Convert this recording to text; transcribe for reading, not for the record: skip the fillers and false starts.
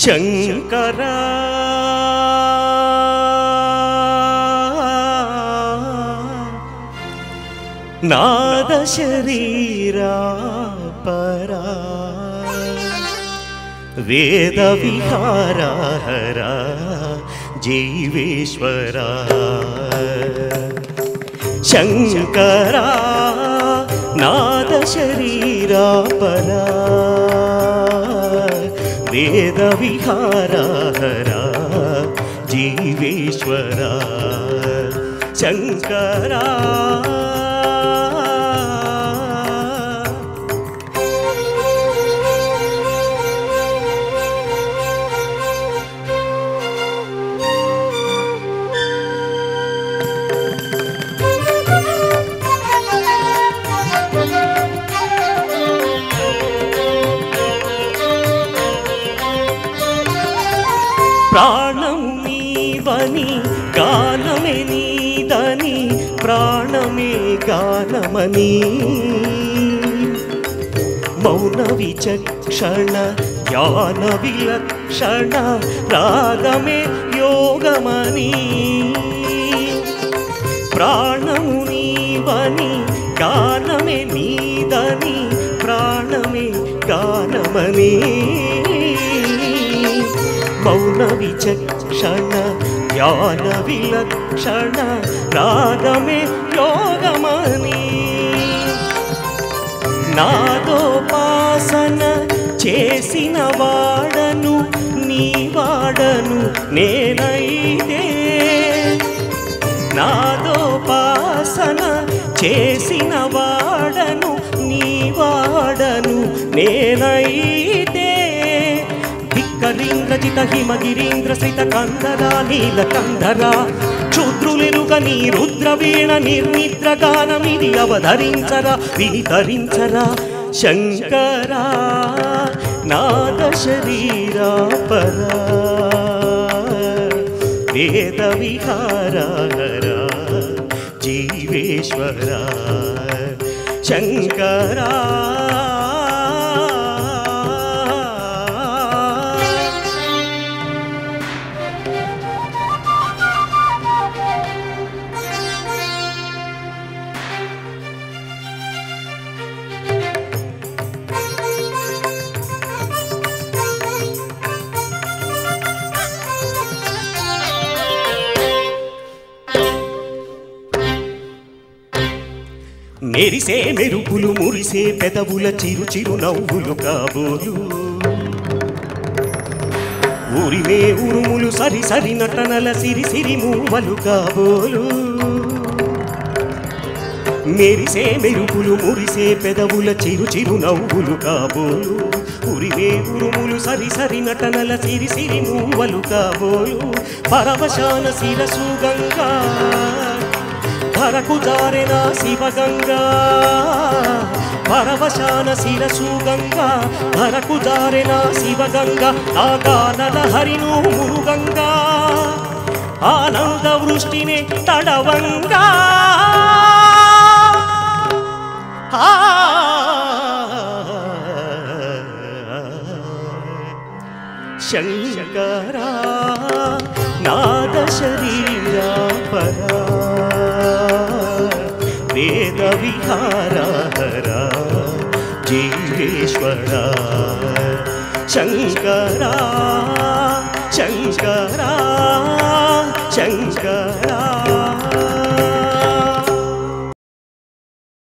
शंकरा नाद शरीरा परा वेद विहारा हरा जीवेश्वरा शंकरा नाद शरीरा परा वेद विहारा हरा जीवेश्वरा शंकरा प्राणं नीवनी गानमे नीदनी प्राणमे गानमनी मौन विचक्षण ज्ञान विलक्षण रागमे योगमनी प्राणं नीवनी गानमे नीदनी प्राणमे गानमनी मौन विचक्षण ज्ञान विलक्षण रागमे योगमनी नादोपासन చేసిన వాడను నీ వాడను నేనైతే నాదోపాసన చేసిన వాడను నీ వాడను నేనైతే కరీంద్రజిత హిమగిరీంద్ర శ్రిత కందరా నీలకందరా క్షుద్రులెరుగని రుద్రవీణ నిర్నిద్ర గానమిది అవధరించరా వినితరించరా శంకరా నాద శరీరా పరా వేద విహారా హరా జీవేశ్వరా శంకరా మెరిసే మెరుపులు మురిసే పెదవుల చిరు చిరు నవ్వులు కాబోలు ఊరిమే ఉరుములు సరి సరి నటనల సిరి సిరి మూవలు కాబోలు మెరిసే మెరుపులు మురిసే పెదవుల చిరు చిరు నవ్వులు కాబోలు ఊరిమే ఉరుములు సరి సరి నటనల సిరి సిరి మూవలు కాబోలు పరవశాన శిరసు గంగా ధరకు జారెన శివగంగా పరవశాన శిరసు గంగా ధరకు జారెన శివగంగా ఆ గానల హరిను మురుగంగా ఆనంద వృష్టినే తడవంగా శంకరా నాద శరీరా పరా वेद विहारा हरा जीवेश्वरा शंकरा शंकरा शंकरा